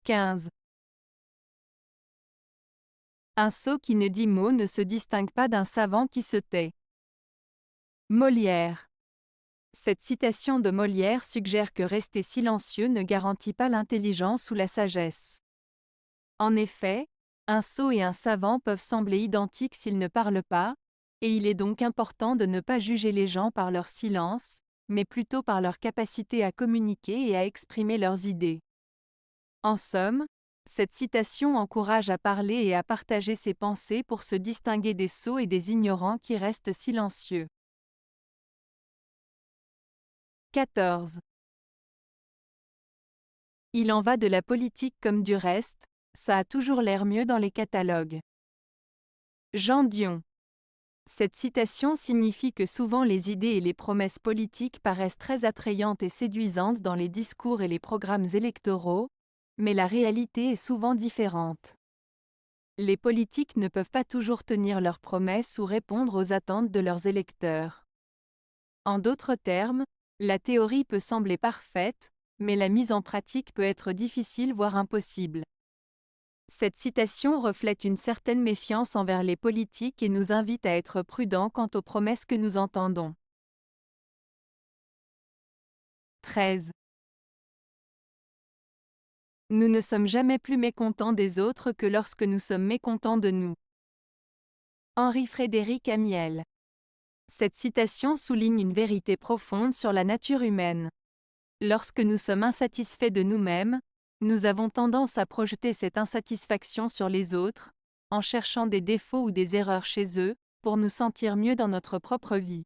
15. Un sot qui ne dit mot ne se distingue pas d'un savant qui se tait. Molière. Cette citation de Molière suggère que rester silencieux ne garantit pas l'intelligence ou la sagesse. En effet, un sot et un savant peuvent sembler identiques s'ils ne parlent pas, et il est donc important de ne pas juger les gens par leur silence, mais plutôt par leur capacité à communiquer et à exprimer leurs idées. En somme, cette citation encourage à parler et à partager ses pensées pour se distinguer des sots et des ignorants qui restent silencieux. 14. Il en va de la politique comme du reste, ça a toujours l'air mieux dans les catalogues. Jean Dion. Cette citation signifie que souvent les idées et les promesses politiques paraissent très attrayantes et séduisantes dans les discours et les programmes électoraux, mais la réalité est souvent différente. Les politiques ne peuvent pas toujours tenir leurs promesses ou répondre aux attentes de leurs électeurs. En d'autres termes, la théorie peut sembler parfaite, mais la mise en pratique peut être difficile voire impossible. Cette citation reflète une certaine méfiance envers les politiques et nous invite à être prudents quant aux promesses que nous entendons. 13. Nous ne sommes jamais plus mécontents des autres que lorsque nous sommes mécontents de nous. Henri-Frédéric Amiel. Cette citation souligne une vérité profonde sur la nature humaine. Lorsque nous sommes insatisfaits de nous-mêmes, nous avons tendance à projeter cette insatisfaction sur les autres, en cherchant des défauts ou des erreurs chez eux, pour nous sentir mieux dans notre propre vie.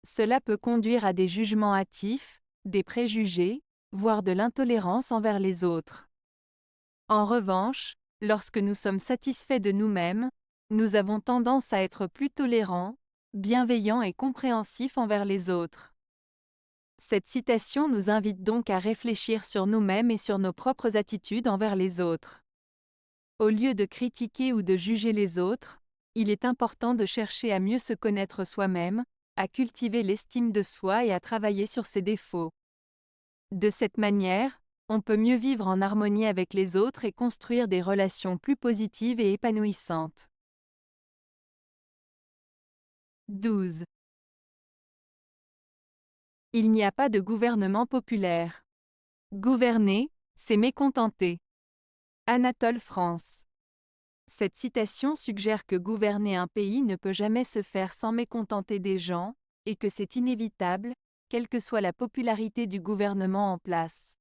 Cela peut conduire à des jugements hâtifs, des préjugés, voire de l'intolérance envers les autres. En revanche, lorsque nous sommes satisfaits de nous-mêmes, nous avons tendance à être plus tolérants, bienveillants et compréhensifs envers les autres. Cette citation nous invite donc à réfléchir sur nous-mêmes et sur nos propres attitudes envers les autres. Au lieu de critiquer ou de juger les autres, il est important de chercher à mieux se connaître soi-même, à cultiver l'estime de soi et à travailler sur ses défauts. De cette manière, on peut mieux vivre en harmonie avec les autres et construire des relations plus positives et épanouissantes. 12. Il n'y a pas de gouvernement populaire. Gouverner, c'est mécontenter. Anatole France. Cette citation suggère que gouverner un pays ne peut jamais se faire sans mécontenter des gens, et que c'est inévitable, quelle que soit la popularité du gouvernement en place.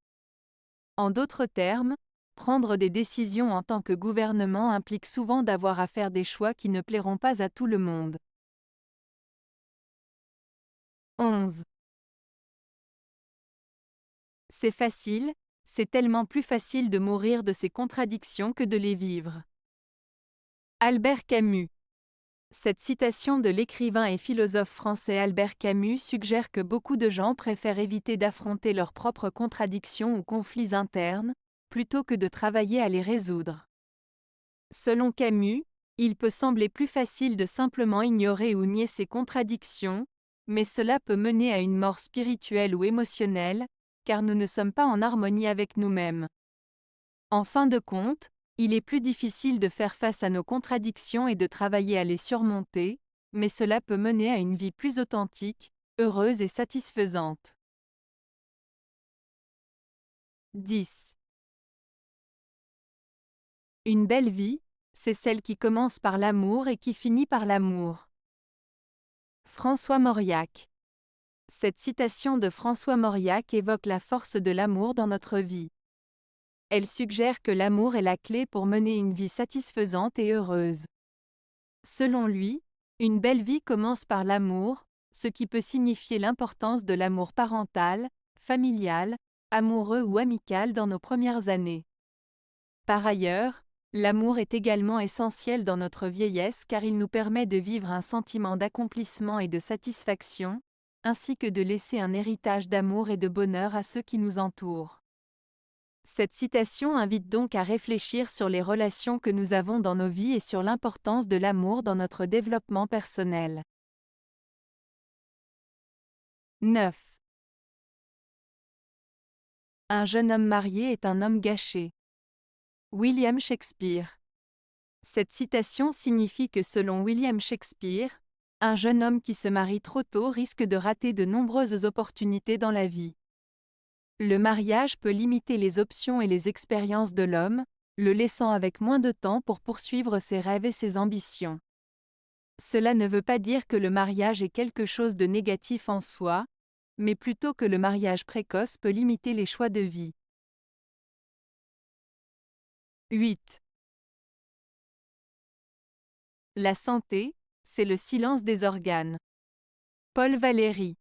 En d'autres termes, prendre des décisions en tant que gouvernement implique souvent d'avoir à faire des choix qui ne plairont pas à tout le monde. 11. C'est facile, c'est tellement plus facile de mourir de ses contradictions que de les vivre. Albert Camus. Cette citation de l'écrivain et philosophe français Albert Camus suggère que beaucoup de gens préfèrent éviter d'affronter leurs propres contradictions ou conflits internes, plutôt que de travailler à les résoudre. Selon Camus, il peut sembler plus facile de simplement ignorer ou nier ses contradictions, mais cela peut mener à une mort spirituelle ou émotionnelle, car nous ne sommes pas en harmonie avec nous-mêmes. En fin de compte, il est plus difficile de faire face à nos contradictions et de travailler à les surmonter, mais cela peut mener à une vie plus authentique, heureuse et satisfaisante. 10. Une belle vie, c'est celle qui commence par l'amour et qui finit par l'amour. François Mauriac. Cette citation de François Mauriac évoque la force de l'amour dans notre vie. Elle suggère que l'amour est la clé pour mener une vie satisfaisante et heureuse. Selon lui, une belle vie commence par l'amour, ce qui peut signifier l'importance de l'amour parental, familial, amoureux ou amical dans nos premières années. Par ailleurs, l'amour est également essentiel dans notre vieillesse car il nous permet de vivre un sentiment d'accomplissement et de satisfaction, ainsi que de laisser un héritage d'amour et de bonheur à ceux qui nous entourent. Cette citation invite donc à réfléchir sur les relations que nous avons dans nos vies et sur l'importance de l'amour dans notre développement personnel. 9. Un jeune homme marié est un homme gâché. William Shakespeare. Cette citation signifie que selon William Shakespeare, un jeune homme qui se marie trop tôt risque de rater de nombreuses opportunités dans la vie. Le mariage peut limiter les options et les expériences de l'homme, le laissant avec moins de temps pour poursuivre ses rêves et ses ambitions. Cela ne veut pas dire que le mariage est quelque chose de négatif en soi, mais plutôt que le mariage précoce peut limiter les choix de vie. 8. La santé, c'est le silence des organes. Paul Valéry.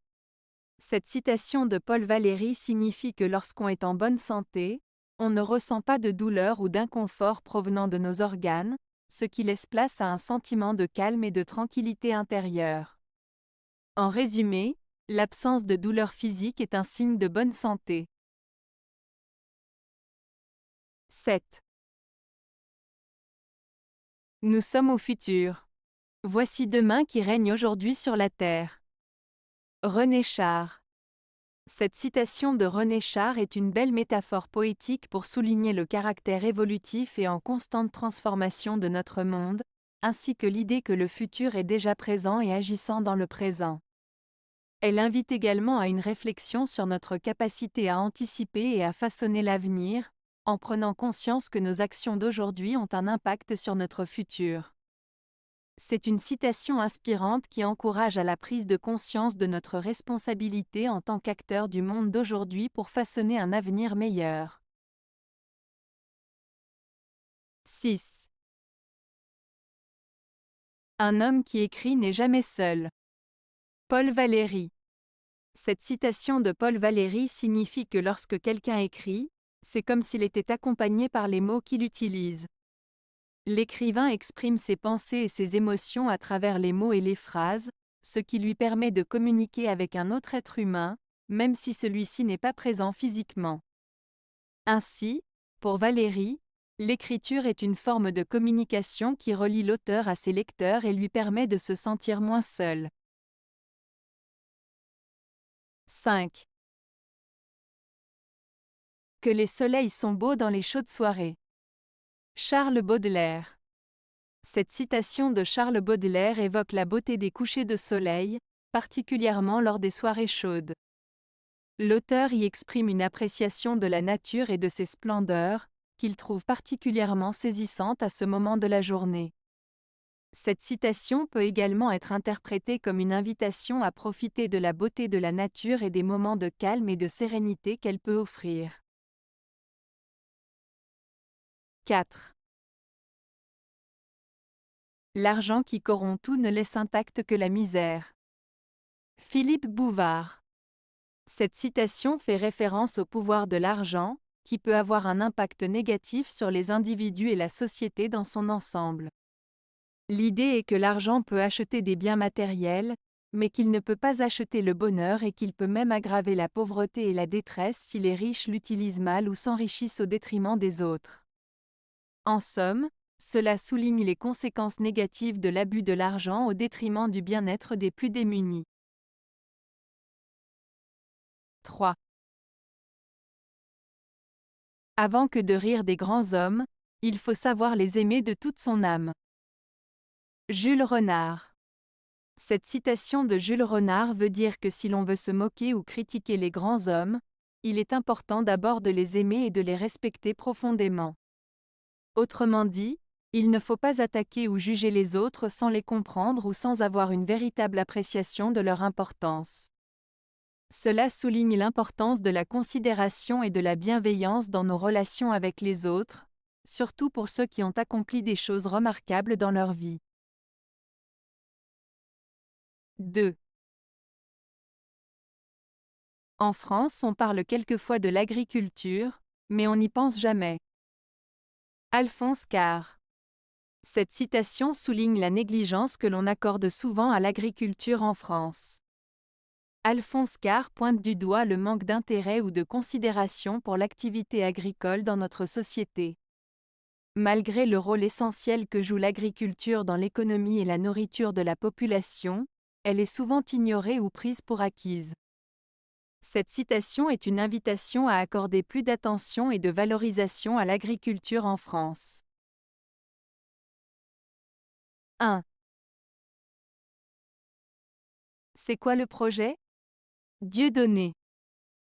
Cette citation de Paul Valéry signifie que lorsqu'on est en bonne santé, on ne ressent pas de douleur ou d'inconfort provenant de nos organes, ce qui laisse place à un sentiment de calme et de tranquillité intérieure. En résumé, l'absence de douleur physique est un signe de bonne santé. 7. Nous sommes au futur. Voici demain qui règne aujourd'hui sur la terre. René Char. Cette citation de René Char est une belle métaphore poétique pour souligner le caractère évolutif et en constante transformation de notre monde, ainsi que l'idée que le futur est déjà présent et agissant dans le présent. Elle invite également à une réflexion sur notre capacité à anticiper et à façonner l'avenir, en prenant conscience que nos actions d'aujourd'hui ont un impact sur notre futur. C'est une citation inspirante qui encourage à la prise de conscience de notre responsabilité en tant qu'acteur du monde d'aujourd'hui pour façonner un avenir meilleur. 6. Un homme qui écrit n'est jamais seul. Paul Valéry. Cette citation de Paul Valéry signifie que lorsque quelqu'un écrit, c'est comme s'il était accompagné par les mots qu'il utilise. L'écrivain exprime ses pensées et ses émotions à travers les mots et les phrases, ce qui lui permet de communiquer avec un autre être humain, même si celui-ci n'est pas présent physiquement. Ainsi, pour Valéry, l'écriture est une forme de communication qui relie l'auteur à ses lecteurs et lui permet de se sentir moins seul. 5. Que les soleils sont beaux dans les chaudes soirées. Charles Baudelaire. Cette citation de Charles Baudelaire évoque la beauté des couchers de soleil, particulièrement lors des soirées chaudes. L'auteur y exprime une appréciation de la nature et de ses splendeurs, qu'il trouve particulièrement saisissante à ce moment de la journée. Cette citation peut également être interprétée comme une invitation à profiter de la beauté de la nature et des moments de calme et de sérénité qu'elle peut offrir. 4. L'argent qui corrompt tout ne laisse intacte que la misère. Philippe Bouvard. Cette citation fait référence au pouvoir de l'argent, qui peut avoir un impact négatif sur les individus et la société dans son ensemble. L'idée est que l'argent peut acheter des biens matériels, mais qu'il ne peut pas acheter le bonheur et qu'il peut même aggraver la pauvreté et la détresse si les riches l'utilisent mal ou s'enrichissent au détriment des autres. En somme, cela souligne les conséquences négatives de l'abus de l'argent au détriment du bien-être des plus démunis. 3. Avant que de rire des grands hommes, il faut savoir les aimer de toute son âme. Jules Renard. Cette citation de Jules Renard veut dire que si l'on veut se moquer ou critiquer les grands hommes, il est important d'abord de les aimer et de les respecter profondément. Autrement dit, il ne faut pas attaquer ou juger les autres sans les comprendre ou sans avoir une véritable appréciation de leur importance. Cela souligne l'importance de la considération et de la bienveillance dans nos relations avec les autres, surtout pour ceux qui ont accompli des choses remarquables dans leur vie. 2. En France, on parle quelquefois de l'agriculture, mais on n'y pense jamais. Alphonse Karr. Cette citation souligne la négligence que l'on accorde souvent à l'agriculture en France. Alphonse Karr pointe du doigt le manque d'intérêt ou de considération pour l'activité agricole dans notre société. Malgré le rôle essentiel que joue l'agriculture dans l'économie et la nourriture de la population, elle est souvent ignorée ou prise pour acquise. Cette citation est une invitation à accorder plus d'attention et de valorisation à l'agriculture en France. 1. C'est quoi le projet? Dieudonné.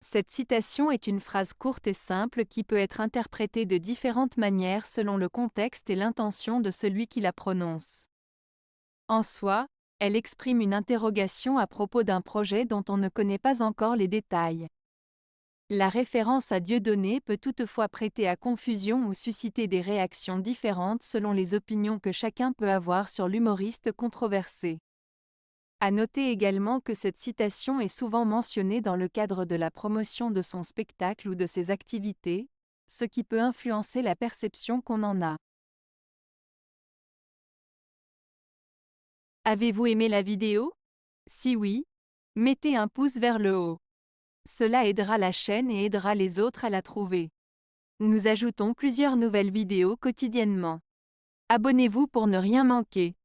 Cette citation est une phrase courte et simple qui peut être interprétée de différentes manières selon le contexte et l'intention de celui qui la prononce. En soi, elle exprime une interrogation à propos d'un projet dont on ne connaît pas encore les détails. La référence à Dieudonné peut toutefois prêter à confusion ou susciter des réactions différentes selon les opinions que chacun peut avoir sur l'humoriste controversé. À noter également que cette citation est souvent mentionnée dans le cadre de la promotion de son spectacle ou de ses activités, ce qui peut influencer la perception qu'on en a. Avez-vous aimé la vidéo? Si oui, mettez un pouce vers le haut. Cela aidera la chaîne et aidera les autres à la trouver. Nous ajoutons plusieurs nouvelles vidéos quotidiennement. Abonnez-vous pour ne rien manquer.